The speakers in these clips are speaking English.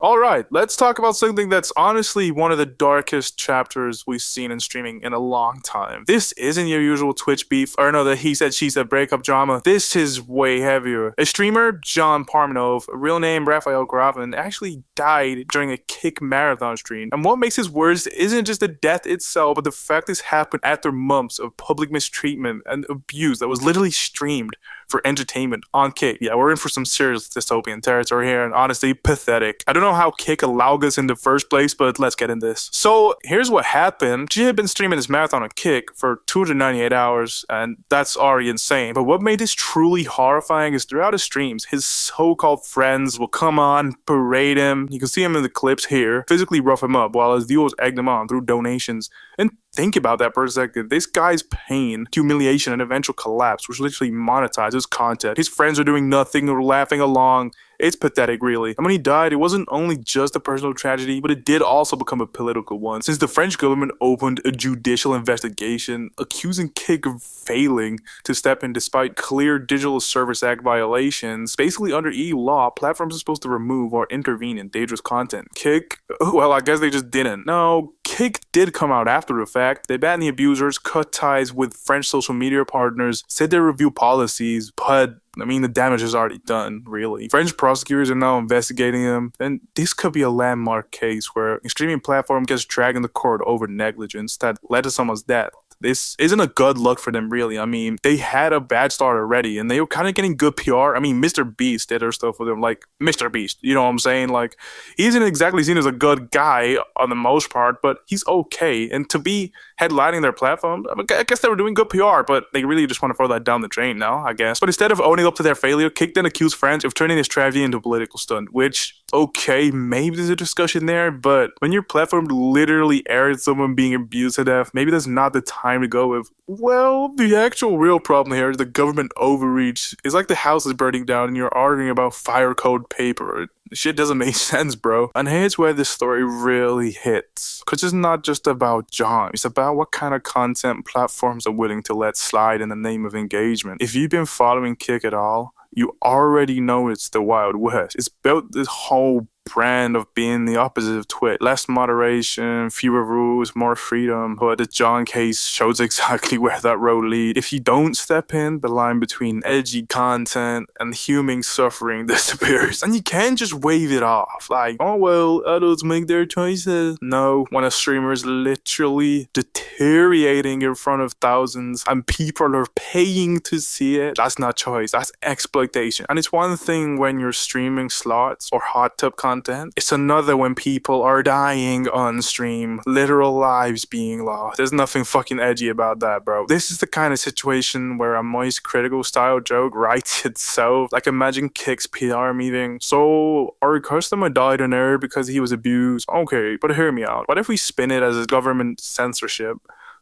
Alright, let's talk about something that's honestly one of the darkest chapters we've seen in streaming in a long time. This isn't your usual Twitch beef, or no, the he said she said breakup drama. This is way heavier. A streamer, John Pormanove, real name Raphael Gravin, actually died during a Kick marathon stream. And what makes this worse isn't just the death itself, but the fact this happened after months of public mistreatment and abuse that was literally streamed for entertainment on Kick. Yeah, we're in for some serious dystopian territory here, and honestly, pathetic. I don't know how Kick allowed this in the first place, but let's get in this. So, here's what happened. She had been streaming this marathon on Kick for 298 hours, and that's already insane. But what made this truly horrifying is throughout his streams, his so-called friends will come on, parade him. You can see him in the clips here, physically rough him up, while his viewers egg him on through donations. And think about that for a second. This guy's pain, humiliation, and eventual collapse was literally monetized as content. His friends are doing nothing or laughing along. It's pathetic, really. And when he died, it wasn't only just a personal tragedy, but it did also become a political one, since the French government opened a judicial investigation accusing Kick of failing to step in despite clear Digital Service Act violations. Basically, under EU law, platforms are supposed to remove or intervene in dangerous content. Kick, well, I guess they just didn't. No, Kick did come out after the fact. They banned the abusers, cut ties with French social media partners, said they review policies, but I mean, the damage is already done, really. French prosecutors are now investigating him, and this could be a landmark case where a streaming platform gets dragged in the court over negligence that led to someone's death. This isn't a good look for them, really. I mean, they had a bad start already, and they were kind of getting good PR. I mean, Mr. Beast did their stuff with them, like Mr. Beast. You know what I'm saying? Like, he isn't exactly seen as a good guy on the most part, but he's okay. And to be headlining their platform, I guess they were doing good PR, but they really just want to throw that down the drain now, I guess. But instead of owning up to their failure, Kick then accused France of turning this tragedy into a political stunt, which, okay, maybe there's a discussion there, but when your platform literally aired someone being abused to death, maybe that's not the time to go with, well, the actual real problem here is the government overreach. It's like the house is burning down and you're arguing about fire code paper. Shit doesn't make sense, bro. And here's where this story really hits. Because it's not just about John. It's about what kind of content platforms are willing to let slide in the name of engagement. If you've been following Kick at all, you already know it's the Wild West. It's built this whole brand of being the opposite of Twitch. Less moderation, fewer rules, more freedom. But the John case shows exactly where that road leads. If you don't step in, the line between edgy content and human suffering disappears. And you can't just wave it off. Like, oh well, adults make their choices. No, when a streamer is literally deteriorating in front of thousands and people are paying to see it, that's not choice, that's exploitation. And it's one thing when you're streaming slots or hot tub content. It's another when people are dying on stream, literal lives being lost. There's nothing fucking edgy about that, bro. This is the kind of situation where a moist critical style joke writes itself. Like, imagine Kick's PR meeting. So, our customer died on air because he was abused. Okay, but hear me out. What if we spin it as a government censorship?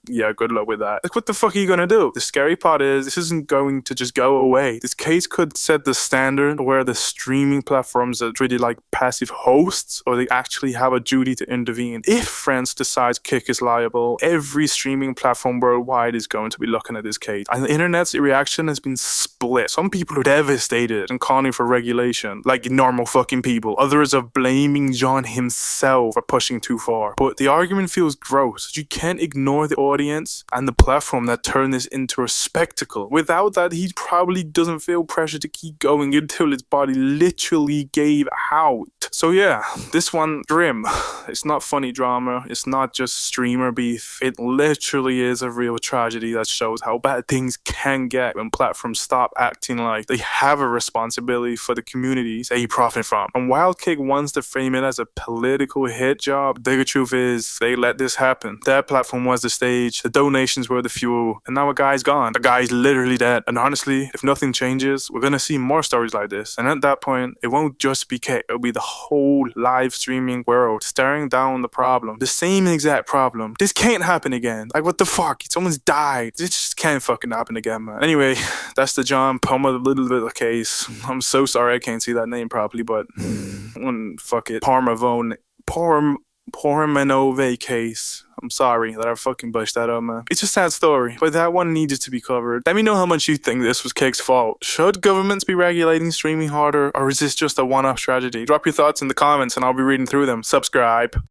Yeah, good luck with that. Like, what the fuck are you gonna do? The scary part is, this isn't going to just go away. This case could set the standard where the streaming platforms are treated like passive hosts, or they actually have a duty to intervene. If France decides Kick is liable, every streaming platform worldwide is going to be looking at this case. And the internet's reaction has been split. Some people are devastated and calling for regulation, like normal fucking people. Others are blaming John himself for pushing too far. But the argument feels gross. You can't ignore the audience and the platform that turned this into a spectacle. Without that, he probably doesn't feel pressure to keep going until his body literally gave out. So yeah, this one, grim. It's not funny drama. It's not just streamer beef. It literally is a real tragedy that shows how bad things can get when platforms stop acting like they have a responsibility for the communities they profit from. And while Kick wants to frame it as a political hit job, the bigger truth is they let this happen. Their platform was the stage, the donations were the fuel, and now a guy's gone. The guy's literally dead. And honestly, if nothing changes, we're gonna see more stories like this. And at that point, it won't just be Kick, it'll be the whole live streaming world staring down the problem. The same exact problem. This can't happen again. Like, what the fuck? Someone's died. This just can't fucking happen again, man. Anyway, that's the John Poma little bit of case. I'm so sorry I can't see that name properly, but fuck it. Pormanove case. I'm sorry that I fucking bushed that up, man. It's a sad story, but that one needed to be covered. Let me know how much you think this was Kick's fault. Should governments be regulating streaming harder, or is this just a one-off tragedy? Drop your thoughts in the comments and I'll be reading through them. Subscribe.